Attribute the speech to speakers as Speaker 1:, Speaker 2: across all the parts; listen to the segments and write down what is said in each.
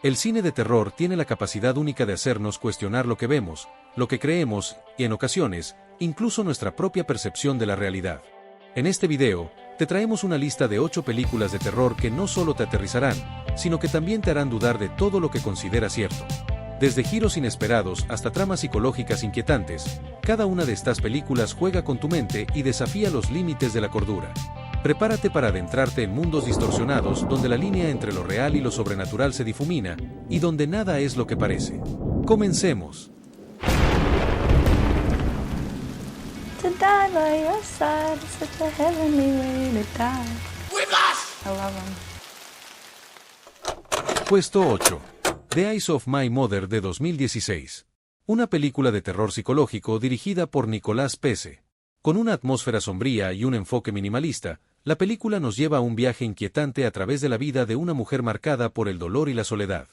Speaker 1: El cine de terror tiene la capacidad única de hacernos cuestionar lo que vemos, lo que creemos, y en ocasiones, incluso nuestra propia percepción de la realidad. En este video, te traemos una lista de 8 películas de terror que no solo te aterrizarán, sino que también te harán dudar de todo lo que consideras cierto. Desde giros inesperados hasta tramas psicológicas inquietantes, cada una de estas películas juega con tu mente y desafía los límites de la cordura. Prepárate para adentrarte en mundos distorsionados donde la línea entre lo real y lo sobrenatural se difumina, y donde nada es lo que parece. ¡Comencemos!
Speaker 2: To die by your side is such a heavenly way to die. I love him.
Speaker 1: Puesto 8. The Eyes of My Mother de 2016. Una película de terror psicológico dirigida por Nicolas Pesse. Con una atmósfera sombría y un enfoque minimalista, la película nos lleva a un viaje inquietante a través de la vida de una mujer marcada por el dolor y la soledad.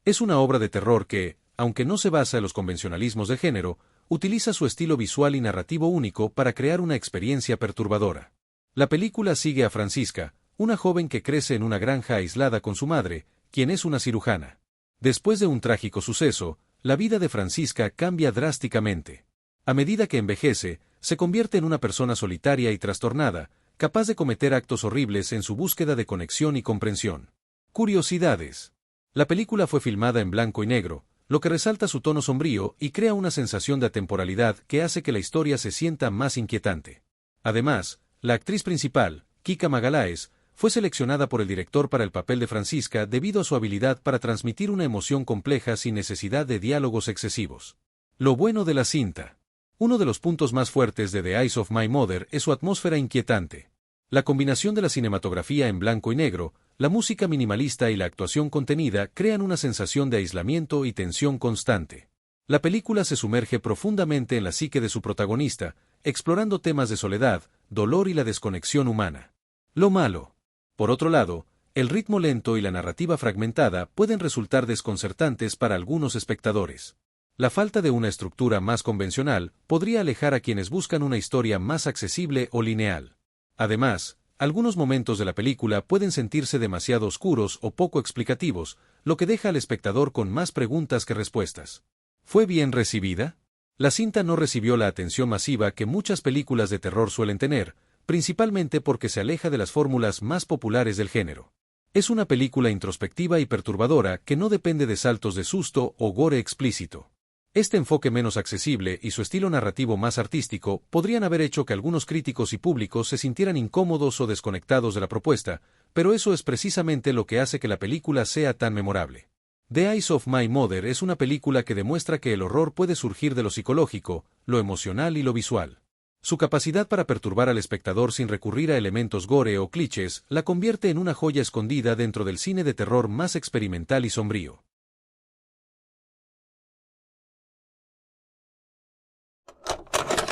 Speaker 1: Es una obra de terror que, aunque no se basa en los convencionalismos de género, utiliza su estilo visual y narrativo único para crear una experiencia perturbadora. La película sigue a Francisca, una joven que crece en una granja aislada con su madre, quien es una cirujana. Después de un trágico suceso, la vida de Francisca cambia drásticamente. A medida que envejece, se convierte en una persona solitaria y trastornada, capaz de cometer actos horribles en su búsqueda de conexión y comprensión. Curiosidades. La película fue filmada en blanco y negro, lo que resalta su tono sombrío y crea una sensación de atemporalidad que hace que la historia se sienta más inquietante. Además, la actriz principal, Kika Magalhães, fue seleccionada por el director para el papel de Francisca debido a su habilidad para transmitir una emoción compleja sin necesidad de diálogos excesivos. Lo bueno de la cinta. Uno de los puntos más fuertes de The Eyes of My Mother es su atmósfera inquietante. La combinación de la cinematografía en blanco y negro, la música minimalista y la actuación contenida crean una sensación de aislamiento y tensión constante. La película se sumerge profundamente en la psique de su protagonista, explorando temas de soledad, dolor y la desconexión humana. Lo malo. Por otro lado, el ritmo lento y la narrativa fragmentada pueden resultar desconcertantes para algunos espectadores. La falta de una estructura más convencional podría alejar a quienes buscan una historia más accesible o lineal. Además, algunos momentos de la película pueden sentirse demasiado oscuros o poco explicativos, lo que deja al espectador con más preguntas que respuestas. ¿Fue bien recibida? La cinta no recibió la atención masiva que muchas películas de terror suelen tener, principalmente porque se aleja de las fórmulas más populares del género. Es una película introspectiva y perturbadora que no depende de saltos de susto o gore explícito. Este enfoque menos accesible y su estilo narrativo más artístico podrían haber hecho que algunos críticos y públicos se sintieran incómodos o desconectados de la propuesta, pero eso es precisamente lo que hace que la película sea tan memorable. The Eyes of My Mother es una película que demuestra que el horror puede surgir de lo psicológico, lo emocional y lo visual. Su capacidad para perturbar al espectador sin recurrir a elementos gore o clichés la convierte en una joya escondida dentro del cine de terror más experimental y sombrío.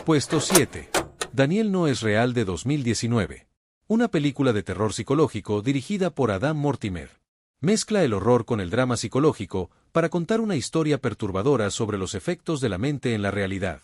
Speaker 1: Puesto 7. Daniel no es real de 2019. Una película de terror psicológico dirigida por Adam Mortimer. Mezcla el horror con el drama psicológico para contar una historia perturbadora sobre los efectos de la mente en la realidad.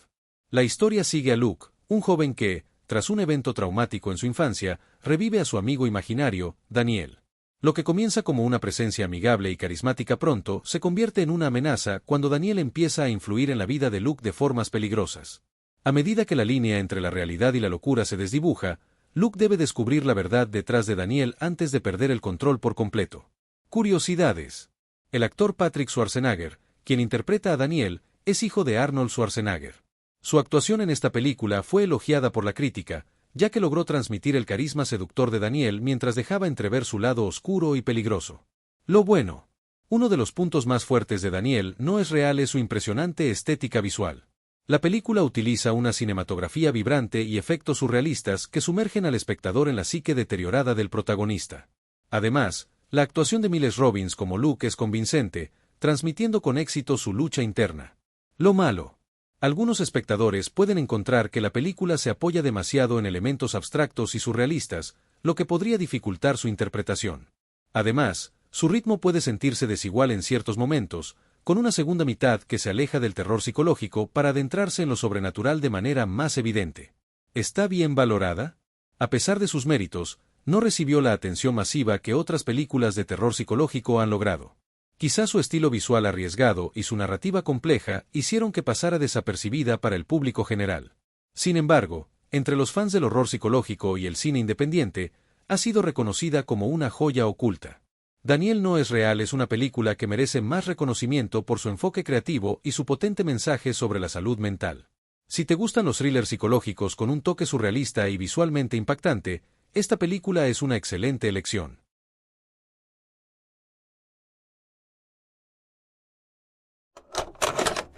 Speaker 1: La historia sigue a Luke, un joven que, tras un evento traumático en su infancia, revive a su amigo imaginario, Daniel. Lo que comienza como una presencia amigable y carismática pronto se convierte en una amenaza cuando Daniel empieza a influir en la vida de Luke de formas peligrosas. A medida que la línea entre la realidad y la locura se desdibuja, Luke debe descubrir la verdad detrás de Daniel antes de perder el control por completo. Curiosidades. El actor Patrick Schwarzenegger, quien interpreta a Daniel, es hijo de Arnold Schwarzenegger. Su actuación en esta película fue elogiada por la crítica, ya que logró transmitir el carisma seductor de Daniel mientras dejaba entrever su lado oscuro y peligroso. Lo bueno. Uno de los puntos más fuertes de Daniel no es real es su impresionante estética visual. La película utiliza una cinematografía vibrante y efectos surrealistas que sumergen al espectador en la psique deteriorada del protagonista. Además, la actuación de Miles Robbins como Luke es convincente, transmitiendo con éxito su lucha interna. Lo malo. Algunos espectadores pueden encontrar que la película se apoya demasiado en elementos abstractos y surrealistas, lo que podría dificultar su interpretación. Además, su ritmo puede sentirse desigual en ciertos momentos, con una segunda mitad que se aleja del terror psicológico para adentrarse en lo sobrenatural de manera más evidente. ¿Está bien valorada? A pesar de sus méritos, no recibió la atención masiva que otras películas de terror psicológico han logrado. Quizá su estilo visual arriesgado y su narrativa compleja hicieron que pasara desapercibida para el público general. Sin embargo, entre los fans del horror psicológico y el cine independiente, ha sido reconocida como una joya oculta. Daniel no es real es una película que merece más reconocimiento por su enfoque creativo y su potente mensaje sobre la salud mental. Si te gustan los thrillers psicológicos con un toque surrealista y visualmente impactante, esta película es una excelente elección.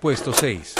Speaker 1: Puesto 6.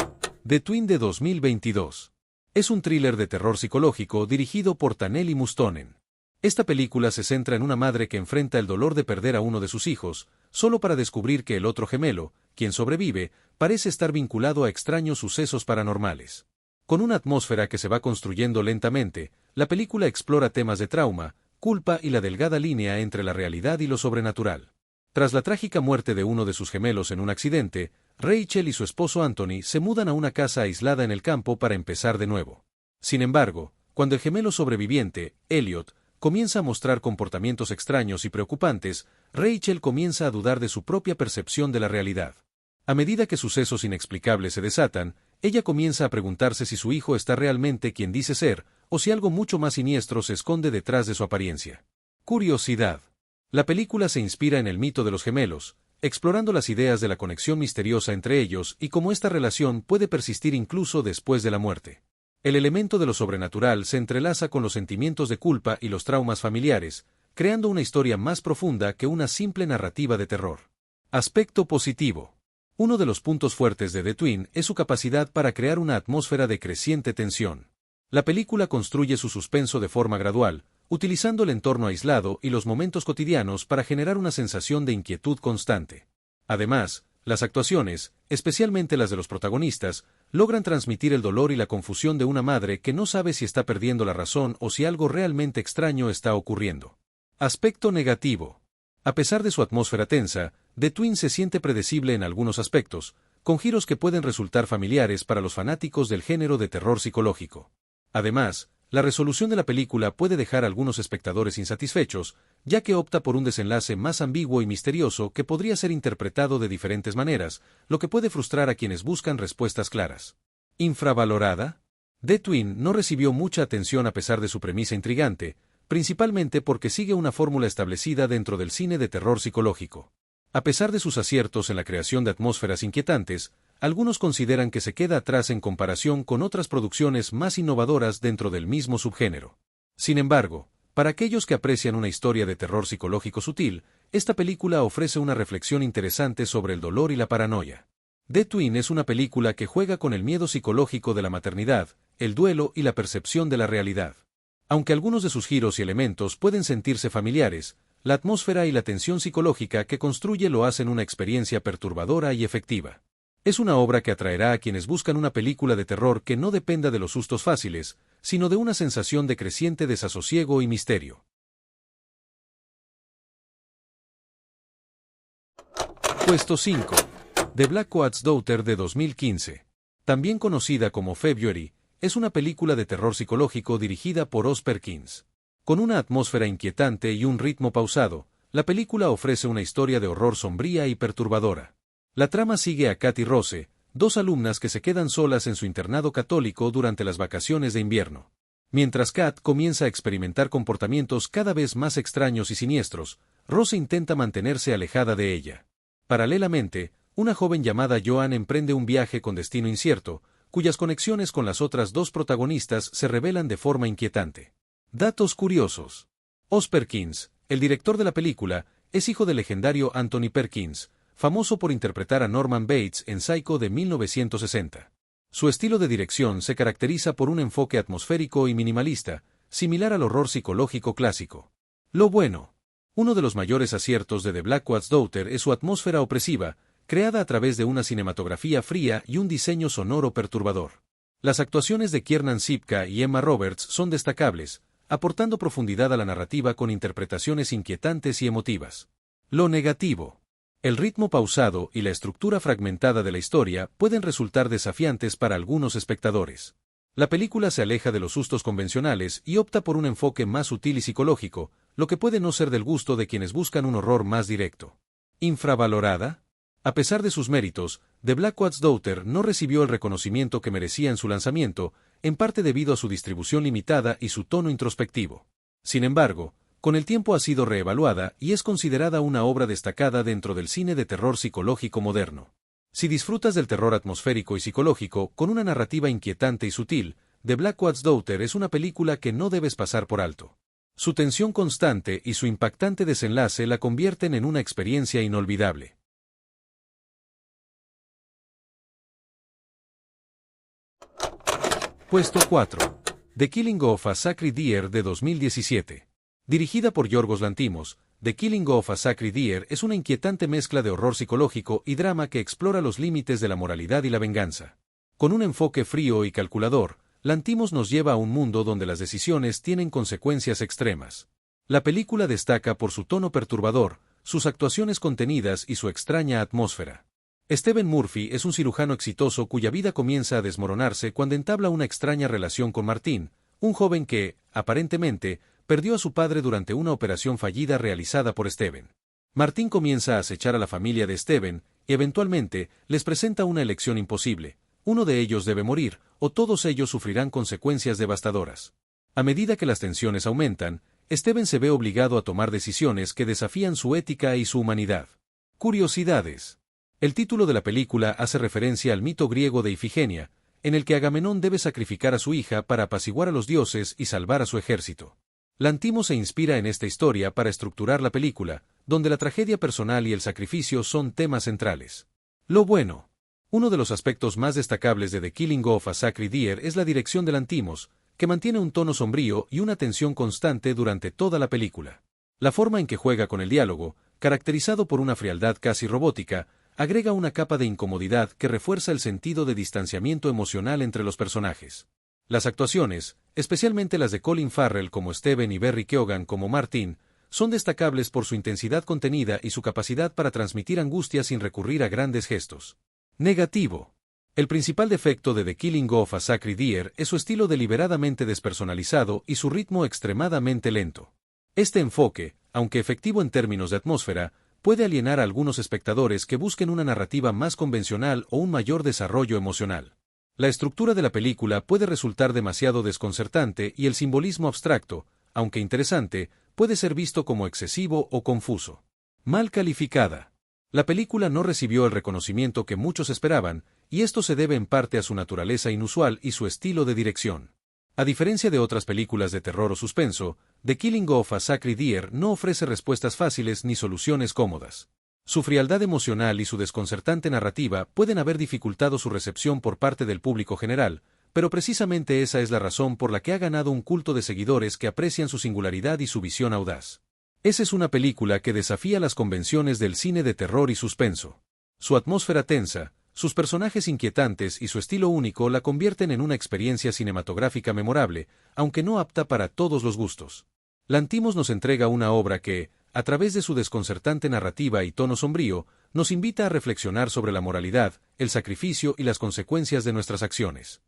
Speaker 1: The Twin de 2022. Es un thriller de terror psicológico dirigido por Taneli Mustonen. Esta película se centra en una madre que enfrenta el dolor de perder a uno de sus hijos, solo para descubrir que el otro gemelo, quien sobrevive, parece estar vinculado a extraños sucesos paranormales. Con una atmósfera que se va construyendo lentamente, la película explora temas de trauma, culpa y la delgada línea entre la realidad y lo sobrenatural. Tras la trágica muerte de uno de sus gemelos en un accidente, Rachel y su esposo Anthony se mudan a una casa aislada en el campo para empezar de nuevo. Sin embargo, cuando el gemelo sobreviviente, Elliot, comienza a mostrar comportamientos extraños y preocupantes, Rachel comienza a dudar de su propia percepción de la realidad. A medida que sucesos inexplicables se desatan, ella comienza a preguntarse si su hijo está realmente quien dice ser, o si algo mucho más siniestro se esconde detrás de su apariencia. Curiosidad. La película se inspira en el mito de los gemelos, explorando las ideas de la conexión misteriosa entre ellos y cómo esta relación puede persistir incluso después de la muerte. El elemento de lo sobrenatural se entrelaza con los sentimientos de culpa y los traumas familiares, creando una historia más profunda que una simple narrativa de terror. Aspecto positivo. Uno de los puntos fuertes de The Twin es su capacidad para crear una atmósfera de creciente tensión. La película construye su suspenso de forma gradual, utilizando el entorno aislado y los momentos cotidianos para generar una sensación de inquietud constante. Además, las actuaciones, especialmente las de los protagonistas, logran transmitir el dolor y la confusión de una madre que no sabe si está perdiendo la razón o si algo realmente extraño está ocurriendo. Aspecto negativo. A pesar de su atmósfera tensa, The Twin se siente predecible en algunos aspectos, con giros que pueden resultar familiares para los fanáticos del género de terror psicológico. Además, la resolución de la película puede dejar a algunos espectadores insatisfechos, ya que opta por un desenlace más ambiguo y misterioso que podría ser interpretado de diferentes maneras, lo que puede frustrar a quienes buscan respuestas claras. ¿Infravalorada? The Twin no recibió mucha atención a pesar de su premisa intrigante, principalmente porque sigue una fórmula establecida dentro del cine de terror psicológico. A pesar de sus aciertos en la creación de atmósferas inquietantes, algunos consideran que se queda atrás en comparación con otras producciones más innovadoras dentro del mismo subgénero. Sin embargo, para aquellos que aprecian una historia de terror psicológico sutil, esta película ofrece una reflexión interesante sobre el dolor y la paranoia. The Twin es una película que juega con el miedo psicológico de la maternidad, el duelo y la percepción de la realidad. Aunque algunos de sus giros y elementos pueden sentirse familiares, la atmósfera y la tensión psicológica que construye lo hacen una experiencia perturbadora y efectiva. Es una obra que atraerá a quienes buscan una película de terror que no dependa de los sustos fáciles, sino de una sensación de creciente desasosiego y misterio. Puesto 5. The Black Coat's Daughter de 2015. También conocida como February, es una película de terror psicológico dirigida por Oz Perkins. Con una atmósfera inquietante y un ritmo pausado, la película ofrece una historia de horror sombría y perturbadora. La trama sigue a Kat y Rose, dos alumnas que se quedan solas en su internado católico durante las vacaciones de invierno. Mientras Kat comienza a experimentar comportamientos cada vez más extraños y siniestros, Rose intenta mantenerse alejada de ella. Paralelamente, una joven llamada Joan emprende un viaje con destino incierto, cuyas conexiones con las otras dos protagonistas se revelan de forma inquietante. Datos curiosos. Oz Perkins, el director de la película, es hijo del legendario Anthony Perkins, famoso por interpretar a Norman Bates en Psycho de 1960. Su estilo de dirección se caracteriza por un enfoque atmosférico y minimalista, similar al horror psicológico clásico. Lo bueno. Uno de los mayores aciertos de The Black Coat's Daughter es su atmósfera opresiva, creada a través de una cinematografía fría y un diseño sonoro perturbador. Las actuaciones de Kiernan Shipka y Emma Roberts son destacables, aportando profundidad a la narrativa con interpretaciones inquietantes y emotivas. Lo negativo. El ritmo pausado y la estructura fragmentada de la historia pueden resultar desafiantes para algunos espectadores. La película se aleja de los sustos convencionales y opta por un enfoque más sutil y psicológico, lo que puede no ser del gusto de quienes buscan un horror más directo. ¿Infravalorada? A pesar de sus méritos, The Blackwood's Daughter no recibió el reconocimiento que merecía en su lanzamiento, en parte debido a su distribución limitada y su tono introspectivo. Sin embargo, con el tiempo ha sido reevaluada y es considerada una obra destacada dentro del cine de terror psicológico moderno. Si disfrutas del terror atmosférico y psicológico, con una narrativa inquietante y sutil, The Blackwood's Daughter es una película que no debes pasar por alto. Su tensión constante y su impactante desenlace la convierten en una experiencia inolvidable. Puesto 4. The Killing of a Sacred Deer de 2017. Dirigida por Yorgos Lanthimos, The Killing of a Sacred Deer es una inquietante mezcla de horror psicológico y drama que explora los límites de la moralidad y la venganza. Con un enfoque frío y calculador, Lanthimos nos lleva a un mundo donde las decisiones tienen consecuencias extremas. La película destaca por su tono perturbador, sus actuaciones contenidas y su extraña atmósfera. Stephen Murphy es un cirujano exitoso cuya vida comienza a desmoronarse cuando entabla una extraña relación con Martin, un joven que, aparentemente, perdió a su padre durante una operación fallida realizada por Stephen. Martin comienza a acechar a la familia de Stephen y eventualmente les presenta una elección imposible. Uno de ellos debe morir, o todos ellos sufrirán consecuencias devastadoras. A medida que las tensiones aumentan, Stephen se ve obligado a tomar decisiones que desafían su ética y su humanidad. Curiosidades. El título de la película hace referencia al mito griego de Ifigenia, en el que Agamenón debe sacrificar a su hija para apaciguar a los dioses y salvar a su ejército. Lanthimos se inspira en esta historia para estructurar la película, donde la tragedia personal y el sacrificio son temas centrales. Lo bueno. Uno de los aspectos más destacables de The Killing of a Sacred Deer es la dirección de Lanthimos, que mantiene un tono sombrío y una tensión constante durante toda la película. La forma en que juega con el diálogo, caracterizado por una frialdad casi robótica, agrega una capa de incomodidad que refuerza el sentido de distanciamiento emocional entre los personajes. Las actuaciones, especialmente las de Colin Farrell como Stephen y Barry Keoghan como Martin, son destacables por su intensidad contenida y su capacidad para transmitir angustia sin recurrir a grandes gestos. Negativo. El principal defecto de The Killing of a Sacred Deer es su estilo deliberadamente despersonalizado y su ritmo extremadamente lento. Este enfoque, aunque efectivo en términos de atmósfera, puede alienar a algunos espectadores que busquen una narrativa más convencional o un mayor desarrollo emocional. La estructura de la película puede resultar demasiado desconcertante y el simbolismo abstracto, aunque interesante, puede ser visto como excesivo o confuso. Mal calificada. La película no recibió el reconocimiento que muchos esperaban, y esto se debe en parte a su naturaleza inusual y su estilo de dirección. A diferencia de otras películas de terror o suspenso, The Killing of a Sacred Deer no ofrece respuestas fáciles ni soluciones cómodas. Su frialdad emocional y su desconcertante narrativa pueden haber dificultado su recepción por parte del público general, pero precisamente esa es la razón por la que ha ganado un culto de seguidores que aprecian su singularidad y su visión audaz. Esa es una película que desafía las convenciones del cine de terror y suspenso. Su atmósfera tensa, sus personajes inquietantes y su estilo único la convierten en una experiencia cinematográfica memorable, aunque no apta para todos los gustos. Lanthimos nos entrega una obra que, a través de su desconcertante narrativa y tono sombrío, nos invita a reflexionar sobre la moralidad, el sacrificio y las consecuencias de nuestras acciones.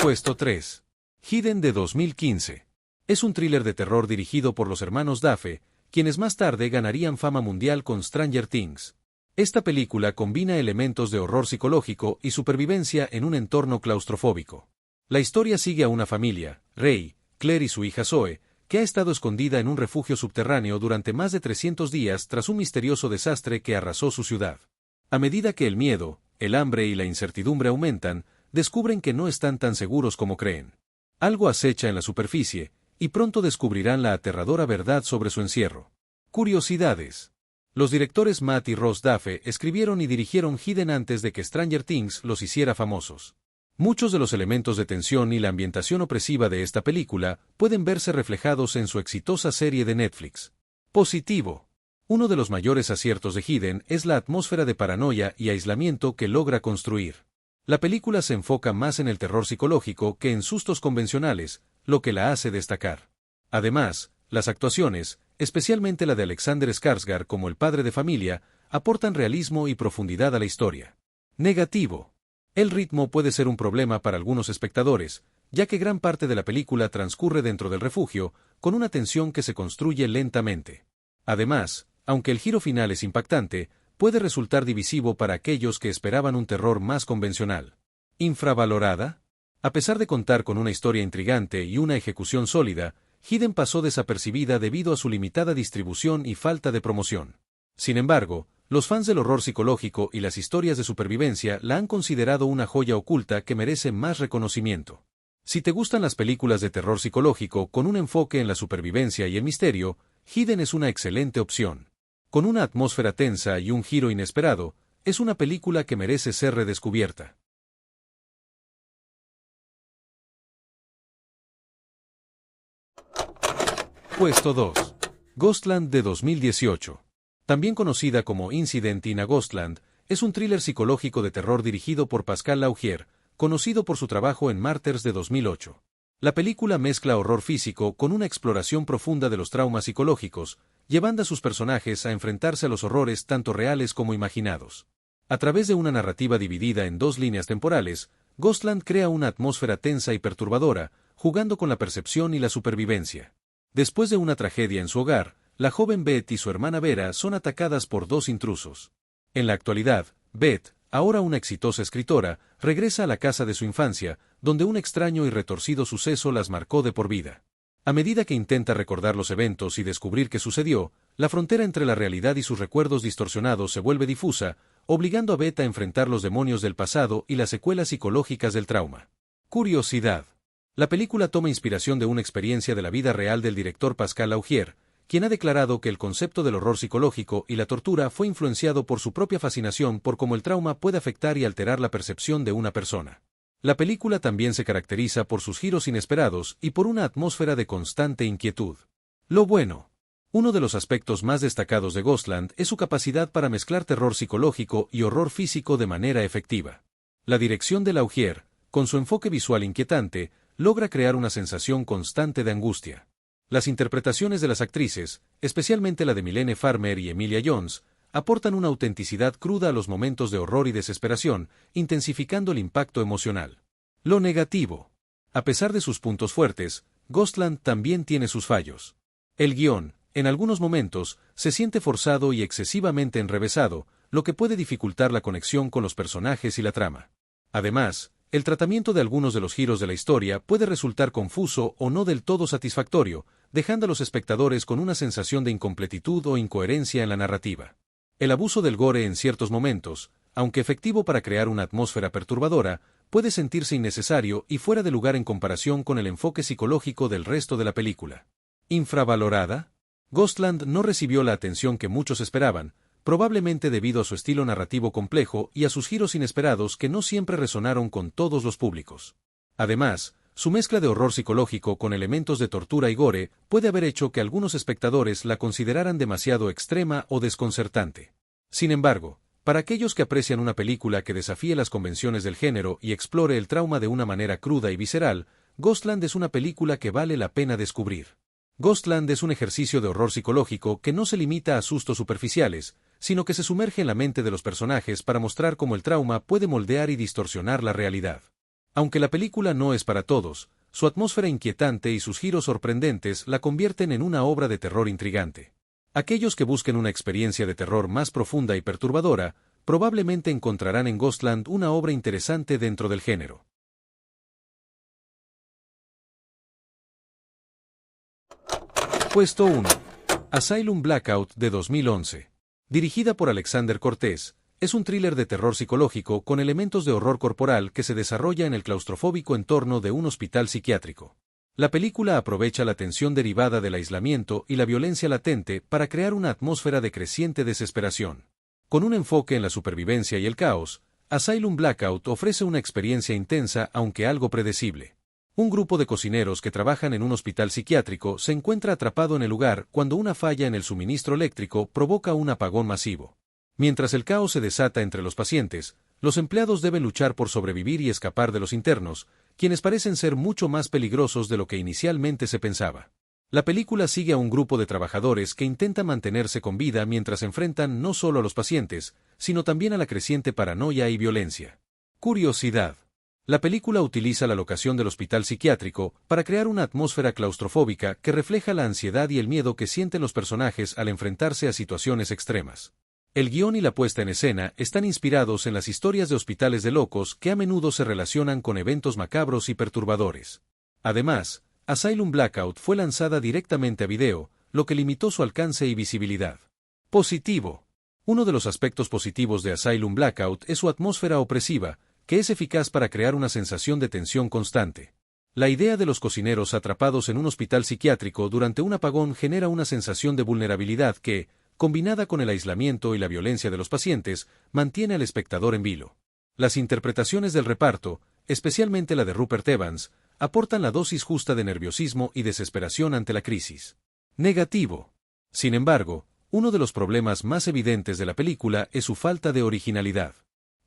Speaker 1: Puesto 3. Hidden de 2015. Es un thriller de terror dirigido por los hermanos Duffer, quienes más tarde ganarían fama mundial con Stranger Things. Esta película combina elementos de horror psicológico y supervivencia en un entorno claustrofóbico. La historia sigue a una familia, Ray, Claire y su hija Zoe, que ha estado escondida en un refugio subterráneo durante más de 300 días tras un misterioso desastre que arrasó su ciudad. A medida que el miedo, el hambre y la incertidumbre aumentan, descubren que no están tan seguros como creen. Algo acecha en la superficie, y pronto descubrirán la aterradora verdad sobre su encierro. Curiosidades. Los directores Matt y Ross Duffer escribieron y dirigieron Hidden antes de que Stranger Things los hiciera famosos. Muchos de los elementos de tensión y la ambientación opresiva de esta película pueden verse reflejados en su exitosa serie de Netflix. Positivo. Uno de los mayores aciertos de Hidden es la atmósfera de paranoia y aislamiento que logra construir. La película se enfoca más en el terror psicológico que en sustos convencionales, lo que la hace destacar. Además, las actuaciones, especialmente la de Alexander Skarsgård como el padre de familia, aportan realismo y profundidad a la historia. Negativo. El ritmo puede ser un problema para algunos espectadores, ya que gran parte de la película transcurre dentro del refugio, con una tensión que se construye lentamente. Además, aunque el giro final es impactante, puede resultar divisivo para aquellos que esperaban un terror más convencional. ¿Infravalorada? A pesar de contar con una historia intrigante y una ejecución sólida, Hidden pasó desapercibida debido a su limitada distribución y falta de promoción. Sin embargo, los fans del horror psicológico y las historias de supervivencia la han considerado una joya oculta que merece más reconocimiento. Si te gustan las películas de terror psicológico con un enfoque en la supervivencia y el misterio, Hidden es una excelente opción. Con una atmósfera tensa y un giro inesperado, es una película que merece ser redescubierta. Puesto 2. Ghostland de 2018. También conocida como Incident in a Ghostland, es un thriller psicológico de terror dirigido por Pascal Laugier, conocido por su trabajo en Martyrs de 2008. La película mezcla horror físico con una exploración profunda de los traumas psicológicos, llevando a sus personajes a enfrentarse a los horrores tanto reales como imaginados. A través de una narrativa dividida en dos líneas temporales, Ghostland crea una atmósfera tensa y perturbadora, jugando con la percepción y la supervivencia. Después de una tragedia en su hogar, la joven Beth y su hermana Vera son atacadas por dos intrusos. En la actualidad, Beth, ahora una exitosa escritora, regresa a la casa de su infancia, donde un extraño y retorcido suceso las marcó de por vida. A medida que intenta recordar los eventos y descubrir qué sucedió, la frontera entre la realidad y sus recuerdos distorsionados se vuelve difusa, obligando a Beth a enfrentar los demonios del pasado y las secuelas psicológicas del trauma. Curiosidad. La película toma inspiración de una experiencia de la vida real del director Pascal Laugier, quien ha declarado que el concepto del horror psicológico y la tortura fue influenciado por su propia fascinación por cómo el trauma puede afectar y alterar la percepción de una persona. La película también se caracteriza por sus giros inesperados y por una atmósfera de constante inquietud. Lo bueno. Uno de los aspectos más destacados de Ghostland es su capacidad para mezclar terror psicológico y horror físico de manera efectiva. La dirección de Laugier, con su enfoque visual inquietante, logra crear una sensación constante de angustia. Las interpretaciones de las actrices, especialmente la de Milene Farmer y Emilia Jones, aportan una autenticidad cruda a los momentos de horror y desesperación, intensificando el impacto emocional. Lo negativo. A pesar de sus puntos fuertes, Ghostland también tiene sus fallos. El guión, en algunos momentos, se siente forzado y excesivamente enrevesado, lo que puede dificultar la conexión con los personajes y la trama. Además, el tratamiento de algunos de los giros de la historia puede resultar confuso o no del todo satisfactorio, dejando a los espectadores con una sensación de incompletitud o incoherencia en la narrativa. El abuso del gore en ciertos momentos, aunque efectivo para crear una atmósfera perturbadora, puede sentirse innecesario y fuera de lugar en comparación con el enfoque psicológico del resto de la película. ¿Infravalorada? Ghostland no recibió la atención que muchos esperaban, probablemente debido a su estilo narrativo complejo y a sus giros inesperados que no siempre resonaron con todos los públicos. Además, su mezcla de horror psicológico con elementos de tortura y gore puede haber hecho que algunos espectadores la consideraran demasiado extrema o desconcertante. Sin embargo, para aquellos que aprecian una película que desafíe las convenciones del género y explore el trauma de una manera cruda y visceral, Ghostland es una película que vale la pena descubrir. Ghostland es un ejercicio de horror psicológico que no se limita a sustos superficiales, sino que se sumerge en la mente de los personajes para mostrar cómo el trauma puede moldear y distorsionar la realidad. Aunque la película no es para todos, su atmósfera inquietante y sus giros sorprendentes la convierten en una obra de terror intrigante. Aquellos que busquen una experiencia de terror más profunda y perturbadora, probablemente encontrarán en Ghostland una obra interesante dentro del género. Puesto 1. Asylum Blackout de 2011. Dirigida por Alexander Cortés, es un thriller de terror psicológico con elementos de horror corporal que se desarrolla en el claustrofóbico entorno de un hospital psiquiátrico. La película aprovecha la tensión derivada del aislamiento y la violencia latente para crear una atmósfera de creciente desesperación. Con un enfoque en la supervivencia y el caos, Asylum Blackout ofrece una experiencia intensa aunque algo predecible. Un grupo de cocineros que trabajan en un hospital psiquiátrico se encuentra atrapado en el lugar cuando una falla en el suministro eléctrico provoca un apagón masivo. Mientras el caos se desata entre los pacientes, los empleados deben luchar por sobrevivir y escapar de los internos, quienes parecen ser mucho más peligrosos de lo que inicialmente se pensaba. La película sigue a un grupo de trabajadores que intenta mantenerse con vida mientras enfrentan no solo a los pacientes, sino también a la creciente paranoia y violencia. Curiosidad. La película utiliza la locación del hospital psiquiátrico para crear una atmósfera claustrofóbica que refleja la ansiedad y el miedo que sienten los personajes al enfrentarse a situaciones extremas. El guión y la puesta en escena están inspirados en las historias de hospitales de locos que a menudo se relacionan con eventos macabros y perturbadores. Además, Asylum Blackout fue lanzada directamente a video, lo que limitó su alcance y visibilidad. Positivo. Uno de los aspectos positivos de Asylum Blackout es su atmósfera opresiva, que es eficaz para crear una sensación de tensión constante. La idea de los cocineros atrapados en un hospital psiquiátrico durante un apagón genera una sensación de vulnerabilidad que, combinada con el aislamiento y la violencia de los pacientes, mantiene al espectador en vilo. Las interpretaciones del reparto, especialmente la de Rupert Evans, aportan la dosis justa de nerviosismo y desesperación ante la crisis. Negativo. Sin embargo, uno de los problemas más evidentes de la película es su falta de originalidad.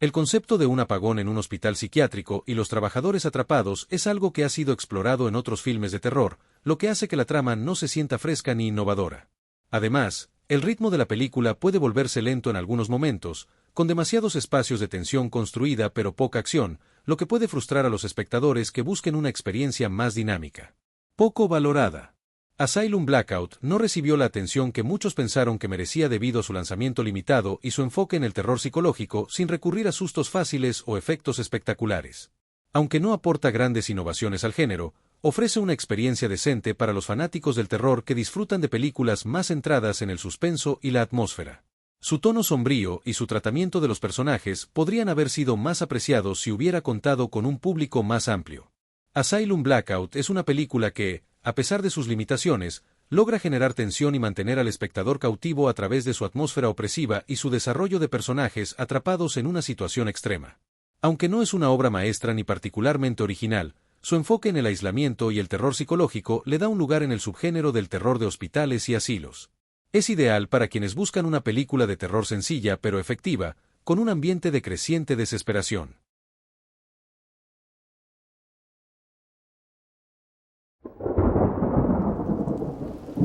Speaker 1: El concepto de un apagón en un hospital psiquiátrico y los trabajadores atrapados es algo que ha sido explorado en otros filmes de terror, lo que hace que la trama no se sienta fresca ni innovadora. Además, el ritmo de la película puede volverse lento en algunos momentos, con demasiados espacios de tensión construida pero poca acción, lo que puede frustrar a los espectadores que busquen una experiencia más dinámica. Poco valorada. Asylum Blackout no recibió la atención que muchos pensaron que merecía debido a su lanzamiento limitado y su enfoque en el terror psicológico sin recurrir a sustos fáciles o efectos espectaculares. Aunque no aporta grandes innovaciones al género, ofrece una experiencia decente para los fanáticos del terror que disfrutan de películas más centradas en el suspenso y la atmósfera. Su tono sombrío y su tratamiento de los personajes podrían haber sido más apreciados si hubiera contado con un público más amplio. Asylum Blackout es una película que, a pesar de sus limitaciones, logra generar tensión y mantener al espectador cautivo a través de su atmósfera opresiva y su desarrollo de personajes atrapados en una situación extrema. Aunque no es una obra maestra ni particularmente original, su enfoque en el aislamiento y el terror psicológico le da un lugar en el subgénero del terror de hospitales y asilos. Es ideal para quienes buscan una película de terror sencilla pero efectiva, con un ambiente de creciente desesperación.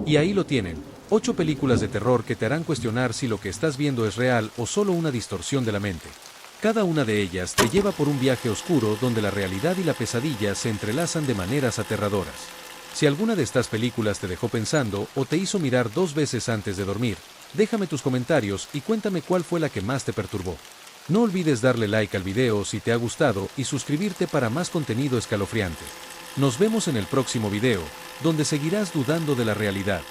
Speaker 1: Y ahí lo tienen, 8 películas de terror que te harán cuestionar si lo que estás viendo es real o solo una distorsión de la mente. Cada una de ellas te lleva por un viaje oscuro donde la realidad y la pesadilla se entrelazan de maneras aterradoras. Si alguna de estas películas te dejó pensando o te hizo mirar 2 veces antes de dormir, déjame tus comentarios y cuéntame cuál fue la que más te perturbó. No olvides darle like al video si te ha gustado y suscribirte para más contenido escalofriante. Nos vemos en el próximo video, donde seguirás dudando de la realidad.